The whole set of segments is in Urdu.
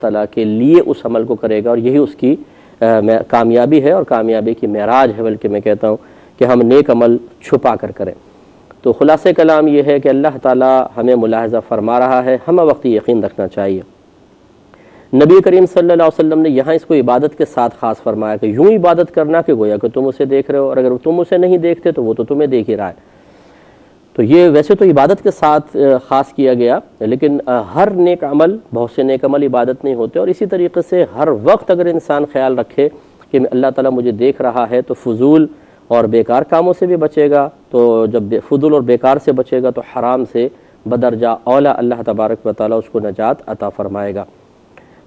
تعالیٰ کے لیے اس عمل کو کرے گا، اور یہی اس کی کامیابی ہے، اور کامیابی کی معراج ہے، بلکہ میں کہتا ہوں کہ ہم نیک عمل چھپا کر کریں۔ تو خلاصہ کلام یہ ہے کہ اللہ تعالیٰ ہمیں ملاحظہ فرما رہا ہے، ہمیں وقت یقین رکھنا چاہیے۔ نبی کریم صلی اللہ علیہ وسلم نے یہاں اس کو عبادت کے ساتھ خاص فرمایا کہ یوں عبادت کرنا کہ گویا کہ تم اسے دیکھ رہے ہو، اور اگر تم اسے نہیں دیکھتے تو وہ تو تمہیں دیکھ ہی رہا ہے۔ تو یہ ویسے تو عبادت کے ساتھ خاص کیا گیا، لیکن ہر نیک عمل، بہت سے نیک عمل عبادت نہیں ہوتے، اور اسی طریقے سے ہر وقت اگر انسان خیال رکھے کہ اللہ تعالیٰ مجھے دیکھ رہا ہے تو فضول اور بیکار کاموں سے بھی بچے گا، تو جب فضول اور بیکار سے بچے گا تو حرام سے بدرجہ اولا اللہ تبارک و تعالیٰ اس کو نجات عطا فرمائے گا۔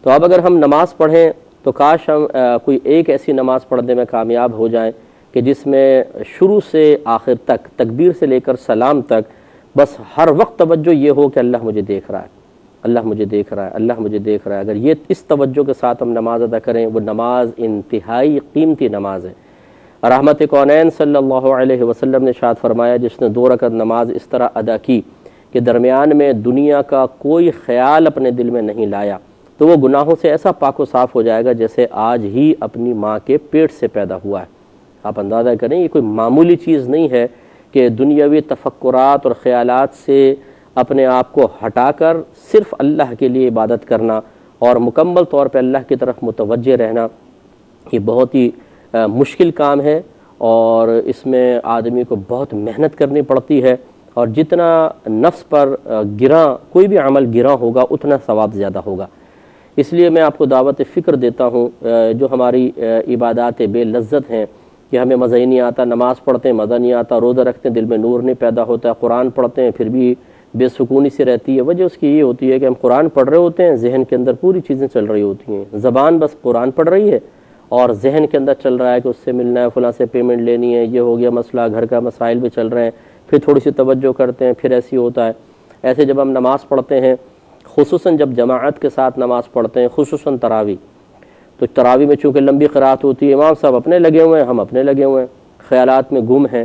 تو اب اگر ہم نماز پڑھیں تو کاش ہم کوئی ایک ایسی نماز پڑھنے میں کامیاب ہو جائیں کہ جس میں شروع سے آخر تک، تکبیر سے لے کر سلام تک، بس ہر وقت توجہ یہ ہو کہ اللہ مجھے دیکھ رہا ہے، اللہ مجھے دیکھ رہا ہے، اللہ مجھے دیکھ رہا ہے۔ اگر یہ اس توجہ کے ساتھ ہم نماز ادا کریں، وہ نماز انتہائی قیمتی نماز ہے۔ رحمت کونین صلی اللہ علیہ وسلم نے ارشاد فرمایا، جس نے 2 رکعت نماز اس طرح ادا کی کہ درمیان میں دنیا کا کوئی خیال اپنے دل میں نہیں لایا، تو وہ گناہوں سے ایسا پاک و صاف ہو جائے گا جیسے آج ہی اپنی ماں کے پیٹ سے پیدا ہوا ہے۔ آپ اندازہ کریں، یہ کوئی معمولی چیز نہیں ہے کہ دنیاوی تفکرات اور خیالات سے اپنے آپ کو ہٹا کر صرف اللہ کے لیے عبادت کرنا اور مکمل طور پہ اللہ کی طرف متوجہ رہنا، یہ بہت ہی مشکل کام ہے، اور اس میں آدمی کو بہت محنت کرنی پڑتی ہے، اور جتنا نفس پر گراں کوئی بھی عمل گراں ہوگا اتنا ثواب زیادہ ہوگا۔ اس لیے میں آپ کو دعوت فکر دیتا ہوں، جو ہماری عبادات بے لذت ہیں کہ ہمیں مزہ ہی نہیں آتا، نماز پڑھتے ہیں مزہ نہیں آتا، روزہ رکھتے ہیں دل میں نور نہیں پیدا ہوتا ہے، قرآن پڑھتے ہیں پھر بھی بے سکونی سے رہتی ہے۔ وجہ اس کی یہ ہوتی ہے کہ ہم قرآن پڑھ رہے ہوتے ہیں، ذہن کے اندر پوری چیزیں چل رہی ہوتی ہیں، زبان بس قرآن پڑھ رہی ہے اور ذہن کے اندر چل رہا ہے کہ اس سے ملنا ہے، فلاں سے پیمنٹ لینی ہے، یہ ہو گیا مسئلہ، گھر کا مسائل بھی چل رہے ہیں، پھر تھوڑی سی توجہ کرتے ہیں، پھر ایسی ہوتا ہے۔ ایسے جب ہم نماز پڑھتے ہیں، خصوصاً جب جماعت کے ساتھ نماز پڑھتے ہیں، خصوصاً تراویح، تو تراویح میں چونکہ لمبی قرات ہوتی ہے، امام صاحب اپنے لگے ہوئے ہیں، ہم اپنے لگے ہوئے ہیں، خیالات میں گم ہیں۔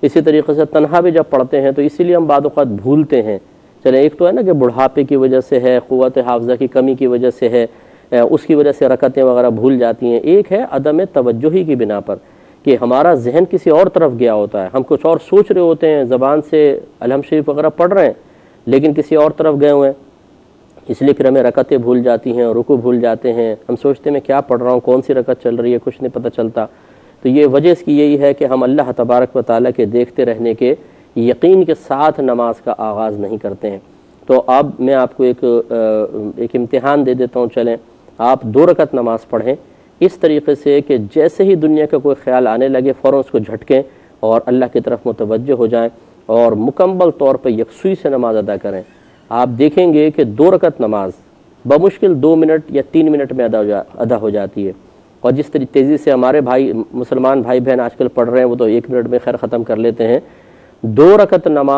اسی طریقے سے تنہا بھی جب پڑھتے ہیں تو اسی لیے ہم بعض اوقات بھولتے ہیں۔ چلے ایک تو ہے نا کہ بڑھاپے کی وجہ سے ہے، قوت حافظہ کی کمی کی وجہ سے ہے، اس کی وجہ سے رکعتیں وغیرہ بھول جاتی ہیں۔ ایک ہے عدم توجہی کی بنا پر کہ ہمارا ذہن کسی اور طرف گیا ہوتا ہے، ہم کچھ اور سوچ رہے ہوتے ہیں، زبان سے الحمد شریف وغیرہ پڑھ رہے ہیں لیکن کسی اور طرف گئے ہوئے ہیں، اس لیے پھر ہمیں رکعتیں بھول جاتی ہیں، رکوع بھول جاتے ہیں، ہم سوچتے ہیں میں کیا پڑھ رہا ہوں، کون سی رکعت چل رہی ہے، کچھ نہیں پتہ چلتا۔ تو یہ وجہ اس کی یہی ہے کہ ہم اللہ تبارک و تعالیٰ کے دیکھتے رہنے کے یقین کے ساتھ نماز کا آغاز نہیں کرتے ہیں۔ تو اب میں آپ کو ایک امتحان دے دیتا ہوں، چلیں آپ 2 رکعت نماز پڑھیں اس طریقے سے کہ جیسے ہی دنیا کا کوئی خیال آنے لگے فوراً اس کو جھٹکیں اور اللہ کی طرف متوجہ ہو جائیں، اور مکمل طور پر یکسوئی سے نماز ادا کریں۔ آپ دیکھیں گے کہ 2 رکعت نماز بمشکل 2 منٹ یا 3 منٹ میں ادا ہو جاتی ہے، اور جس طرح تیزی سے ہمارے بھائی مسلمان بھائی بہن آج کل پڑھ رہے ہیں وہ تو 1 منٹ میں خیر ختم کر لیتے ہیں۔ 2 رکعت نماز